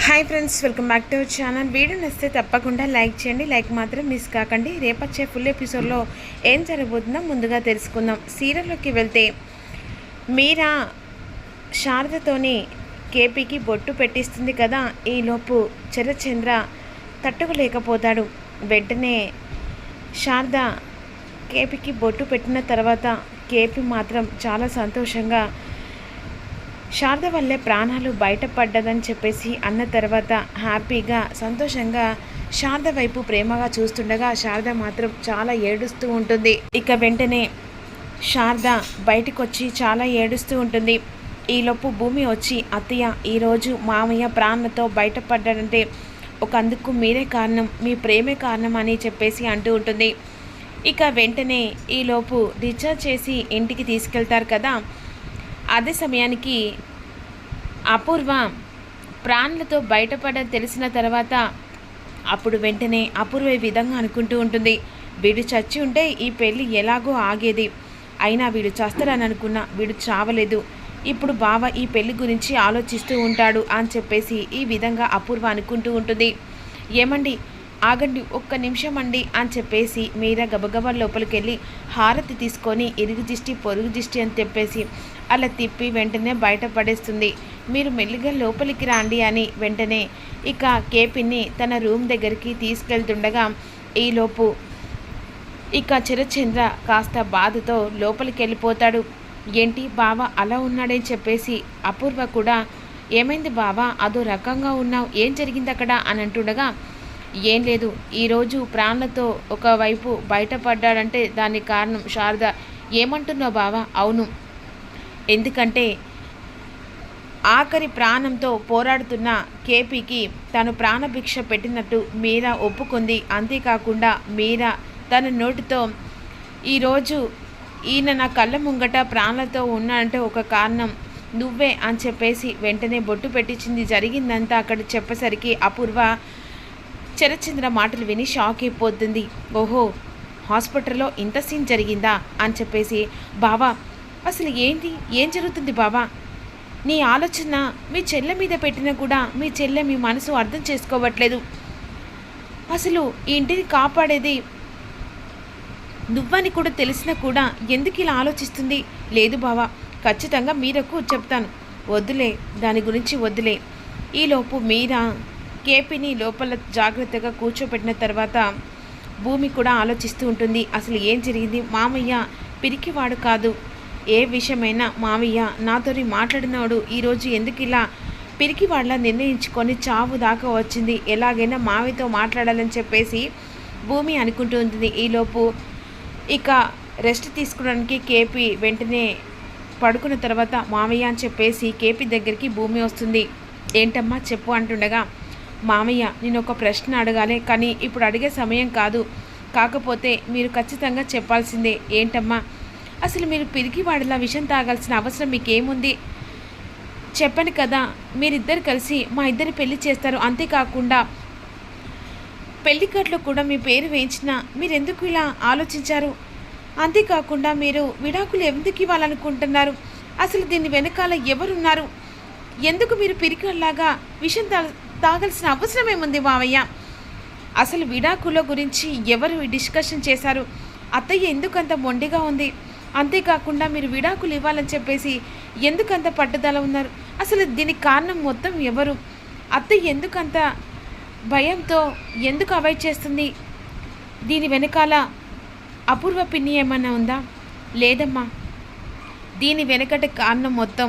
Hi friends, welcome back to our channel. Video నచ్చితే తప్పకుండా like చేయండి. లైక్ మాత్రం మిస్ కాకండి. రేపొచ్చే ఫుల్ ఎపిసోడ్లో ఏం జరగబోతుందో ముందుగా తెలుసుకుందాం. సీరియల్లోకి వెళ్తే మీరా శారదతోని కేపీకి బొట్టు పెట్టిస్తుంది కదా. ఈలోపు చరచంద్ర తట్టుకోలేకపోతాడు. వెంటనే శారద కేపీకి బొట్టు పెట్టిన తర్వాత కేపీ మాత్రం చాలా సంతోషంగా శారద వల్లే ప్రాణాలు బయటపడ్డదని చెప్పేసి అన్న తర్వాత హ్యాపీగా సంతోషంగా శారద వైపు ప్రేమగా చూస్తుండగా శారద మాత్రం చాలా ఏడుస్తూ ఉంటుంది. ఇక వెంటనే శారద బయటకు వచ్చి చాలా ఏడుస్తూ ఉంటుంది. ఈలోపు భూమి వచ్చి అత్తయ్య, ఈరోజు మామయ్య ప్రాణంతో బయటపడ్డాడంటే అందుకు మీరే కారణం, మీ ప్రేమే కారణం అని చెప్పేసి అంటూ ఉంటుంది. ఇక వెంటనే ఈలోపు డిశ్చార్జ్ చేసి ఇంటికి తీసుకెళ్తారు కదా. అదే సమయానికి అపూర్వ ప్రాణులతో బయటపడని తెలిసిన తర్వాత అప్పుడు వెంటనే అపూర్వ ఈ విధంగా అనుకుంటూ ఉంటుంది. వీడు చచ్చి ఉంటే ఈ పెళ్ళి ఎలాగో ఆగేది. అయినా వీడు చస్తాడని అనుకున్నా, వీడు చావలేదు. ఇప్పుడు బావ ఈ పెళ్లి గురించి ఆలోచిస్తూ ఉంటాడు అని చెప్పేసి ఈ విధంగా అపూర్వ అనుకుంటూ ఉంటుంది. ఏమండి, ఆగండి, ఒక్క నిమిషం అండి అని చెప్పేసి మీరా గబగబా లోపలికి వెళ్ళి హారతి తీసుకొని ఇరుగు దిష్టి పొరుగు దిష్టి అని చెప్పేసి అలా తిప్పి వెంటనే బయటపడేస్తుంది. మీరు మెల్లిగా లోపలికి రాండి అని వెంటనే ఇక కేపీని తన రూమ్ దగ్గరికి తీసుకెళ్తుండగా ఈలోపు ఇక చరచంద్ర కాస్త బాధతో లోపలికి వెళ్ళిపోతాడు. ఏంటి బావ అలా ఉన్నాడని చెప్పేసి అపూర్వ కూడా ఏమైంది బావ, అదో రకంగా ఉన్నావు, ఏం జరిగింది అక్కడ అని అంటుండగా ఏం లేదు, ఈరోజు ప్రాణలతో ఒకవైపు బయటపడ్డాడంటే దానికి కారణం శారద. ఏమంటున్నావు బావా? అవును, ఎందుకంటే ఆఖరి ప్రాణంతో పోరాడుతున్న కేపీకి తను ప్రాణభిక్ష పెట్టినట్టు మీరా ఒప్పుకుంది. అంతేకాకుండా మీరా తన నోటితో ఈరోజు ఈయన నా కళ్ళ ముంగట ప్రాణాలతో ఉన్నాడంటే ఒక కారణం నువ్వే అని చెప్పేసి వెంటనే బొట్టు పెట్టించింది. జరిగిందంతా అక్కడ చెప్పేసరికి అపూర్వ చరచంద్ర మాటలు విని షాక్ అయిపోతుంది. ఓహో, హాస్పిటల్లో ఇంత సీన్ జరిగిందా అని చెప్పేసి బావా అసలు ఏంటి, ఏం జరుగుతుంది బావా? నీ ఆలోచన మీ చెల్లె మీద పెట్టినా కూడా మీ చెల్లె మీ మనసు అర్థం చేసుకోవట్లేదు. అసలు ఈ ఇంటిని కాపాడేది నువ్వని కూడా తెలిసినా కూడా ఎందుకు ఇలా ఆలోచిస్తుంది? లేదు బావా, ఖచ్చితంగా మీరకు చెప్తాను, వద్దులే, దాని గురించి వద్దులే. ఈలోపు మీరా కేపీని లోపల జాగ్రత్తగా కూర్చోబెట్టిన తర్వాత భూమి కూడా ఆలోచిస్తూ ఉంటుంది. అసలు ఏం జరిగింది? మామయ్య పిరికివాడు కాదు, ఏ విషయమైనా మామయ్య నాతోని మాట్లాడినాడు. ఈరోజు ఎందుకు ఇలా పిరికివాడిలా నిర్ణయించుకొని చావు దాకా వచ్చింది? ఎలాగైనా మామయ్యతో మాట్లాడాలని చెప్పేసి భూమి అనుకుంటూ ఉంటుంది. ఈలోపు ఇక రెస్ట్ తీసుకోవడానికి కేపీ వెంటనే పడుకున్న తర్వాత మామయ్య అని చెప్పేసి కేపీ దగ్గరికి భూమి వస్తుంది. ఏంటమ్మా చెప్పు అంటుండగా మామయ్య నేను ఒక ప్రశ్న అడగాలి, కానీ ఇప్పుడు అడిగే సమయం కాదు, కాకపోతే మీరు ఖచ్చితంగా చెప్పాల్సిందే. ఏంటమ్మా? అసలు మీరు పిరికివాడిలా విషం తాగాల్సిన అవసరం మీకేముంది? చెప్పను కదా, మీరిద్దరు కలిసి మా ఇద్దరి పెళ్లి చేస్తారు. అంతేకాకుండా పెళ్లి కార్డులో కూడా మీ పేరు వేయించిన మీరెందుకు ఇలా ఆలోచించారు? అంతేకాకుండా మీరు విడాకులు ఎందుకు ఇవ్వాలనుకుంటున్నారు? అసలు దీని వెనకాల ఎవరున్నారు? ఎందుకు మీరు పిరికిలాగా విషం తాగాల్సిన అవసరం ఏముంది మావయ్య? అసలు విడాకుల గురించి ఎవరు డిస్కషన్ చేశారు? అత్తయ్య ఎందుకంత మొండిగా ఉంది? అంతేకాకుండా మీరు విడాకులు ఇవ్వాలని చెప్పేసి ఎందుకంత పట్టుదల ఉన్నారు? అసలు దీనికి కారణం మొత్తం ఎవరు? అత్తయ్య ఎందుకంత భయంతో ఎందుకు అవాయిడ్ చేస్తుంది? దీని వెనకాల అపూర్వ పిన్ని ఏమన్నా ఉందా? లేదమ్మా, దీని వెనకట కారణం మొత్తం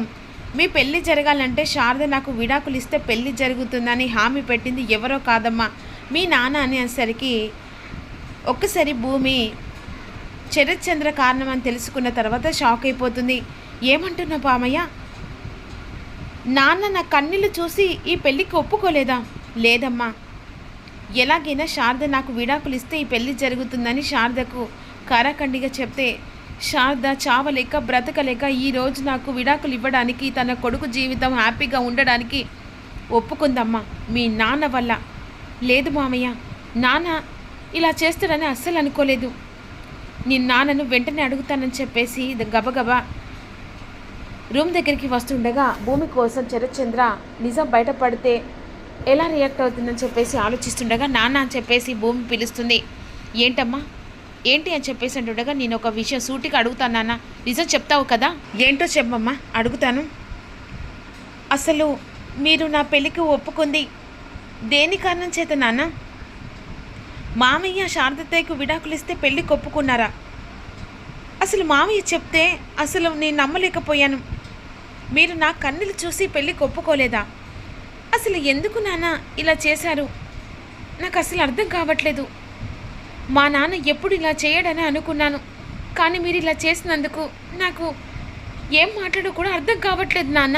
మీ పెళ్ళి జరగాలంటే శారద నాకు విడాకులు ఇస్తే పెళ్ళి జరుగుతుందని హామీ పెట్టింది ఎవరో కాదమ్మా, మీ నాన్న అనేసరికి ఒక్కసారి భూమి చరచంద్ర కారణం అని తెలుసుకున్న తర్వాత షాక్ అయిపోతుంది. ఏమంటున్నా పామయ్య? నాన్న నా కన్నీళ్ళు చూసి ఈ పెళ్ళికి ఒప్పుకోలేదా? లేదమ్మా, ఎలాగైనా శారద నాకు విడాకులు ఇస్తే ఈ పెళ్ళి జరుగుతుందని శారదకు కారాఖండిగా చెప్తే శారద చావలేక బ్రతకలేక ఈరోజు నాకు విడాకులు ఇవ్వడానికి, తన కొడుకు జీవితం హ్యాపీగా ఉండడానికి ఒప్పుకుందమ్మా మీ నాన్న వల్ల. లేదు మామయ్య, నాన్న ఇలా చేస్తాడని అస్సలు అనుకోలేదు. నీ నాన్నను వెంటనే అడుగుతానని చెప్పేసి గబగబా రూమ్ దగ్గరికి వస్తుండగా భూమి కోసం చరచంద్ర నిజం బయటపడితే ఎలా రియాక్ట్ అవుతుందని చెప్పేసి ఆలోచిస్తుండగా నాన్న అని చెప్పేసి భూమి పిలుస్తుంది. ఏంటమ్మా ఏంటి అని చెప్పేసి అంటుండగా, నేను ఒక విషయం సూటిగా అడుగుతాను నాన్న, నిజం చెప్తావు కదా? ఏంటో చెప్పమ్మా. అడుగుతాను. అసలు మీరు నా పెళ్ళికి ఒప్పుకుంది దేని కారణం చేత నాన్న? మామయ్య శారదత్తయ్యకు విడాకులు ఇస్తే పెళ్ళికి ఒప్పుకున్నారా? అసలు మామయ్య చెప్తే అసలు నేను నమ్మలేకపోయాను. మీరు నా కన్నులు చూసి పెళ్ళికి ఒప్పుకోలేదా? అసలు ఎందుకు నాన్న ఇలా చేశారు? నాకు అసలు అర్థం కావట్లేదు. మా నాన్న ఎప్పుడు ఇలా చేయడని అనుకున్నాను, కానీ మీరు ఇలా చేసినందుకు నాకు ఏం మాట్లాడో కూడా అర్థం కావట్లేదు నాన్న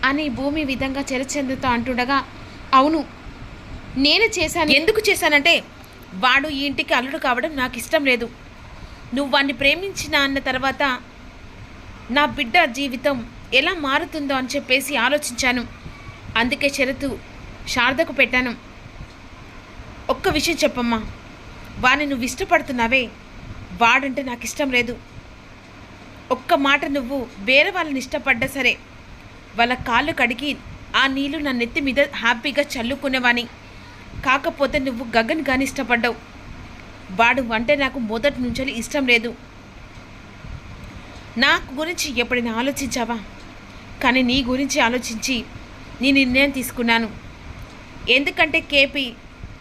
అని భూమి విధంగా చెరచెందుతో అంటుండగా, అవును నేను చేశాను. ఎందుకు చేశానంటే వాడు ఈ ఇంటికి అల్లుడు కావడం నాకు ఇష్టం లేదు. నువ్వు వాడిని ప్రేమించిన అన్న తర్వాత నా బిడ్డ జీవితం ఎలా మారుతుందో అని చెప్పేసి ఆలోచించాను. అందుకే షరతు శారదకు పెట్టాను. ఒక్క విషయం చెప్పమ్మా, వాడిని నువ్వు ఇష్టపడుతున్నావే, వాడంటే నాకు ఇష్టం లేదు. ఒక్క మాట నువ్వు వేరే వాళ్ళని ఇష్టపడ్డా సరే వాళ్ళ కాళ్ళు కడిగి ఆ నీళ్ళు నా నెత్తి మీద హ్యాపీగా చల్లుకునేవాని. కాకపోతే నువ్వు గగన్ గాని ఇష్టపడ్డావు. వాడు అంటే నాకు మొదటి నుంచి ఇష్టం లేదు. నా గురించి ఎప్పుడైనా ఆలోచించావా? కానీ నీ గురించి ఆలోచించి నీ నిర్ణయం తీసుకున్నాను. ఎందుకంటే కేపీ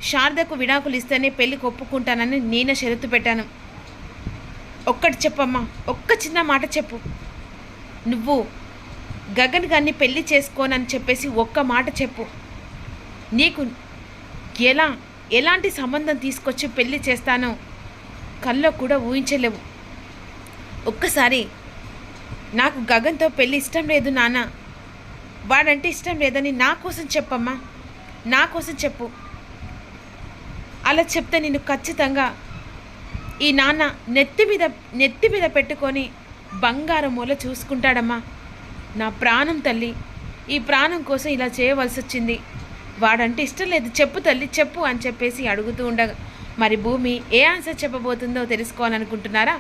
శారదకు విడాకులు ఇస్తేనే పెళ్ళికి ఒప్పుకుంటానని నేనే షరతు పెట్టాను. ఒక్కటి చెప్పమ్మా, ఒక్క చిన్న మాట చెప్పు. నువ్వు గగన్ గారిని పెళ్ళి చేసుకోనని చెప్పేసి ఒక్క మాట చెప్పు. నీకు ఎలాంటి సంబంధం తీసుకొచ్చి పెళ్ళి చేస్తానో కల్లో కూడా ఊహించలేవు. ఒక్కసారి నాకు గగన్తో పెళ్ళి ఇష్టం లేదు నాన్న, వాడంటే ఇష్టం లేదని నా కోసం చెప్పమ్మా, నా కోసం చెప్పు. అలా చెప్తే నేను ఖచ్చితంగా ఈ నాన్న నెత్తి మీద పెట్టుకొని బంగారం మూల చూసుకుంటాడమ్మా. నా ప్రాణం తల్లి, ఈ ప్రాణం కోసం ఇలా చేయవలసి వచ్చింది. వాడంటే ఇష్టం లేదు, చెప్పు తల్లి చెప్పు అని చెప్పేసి అడుగుతూ ఉండగా, మరి భూమి ఏ ఆన్సర్ చెప్పబోతుందో తెలుసుకోవాలనుకుంటున్నారా?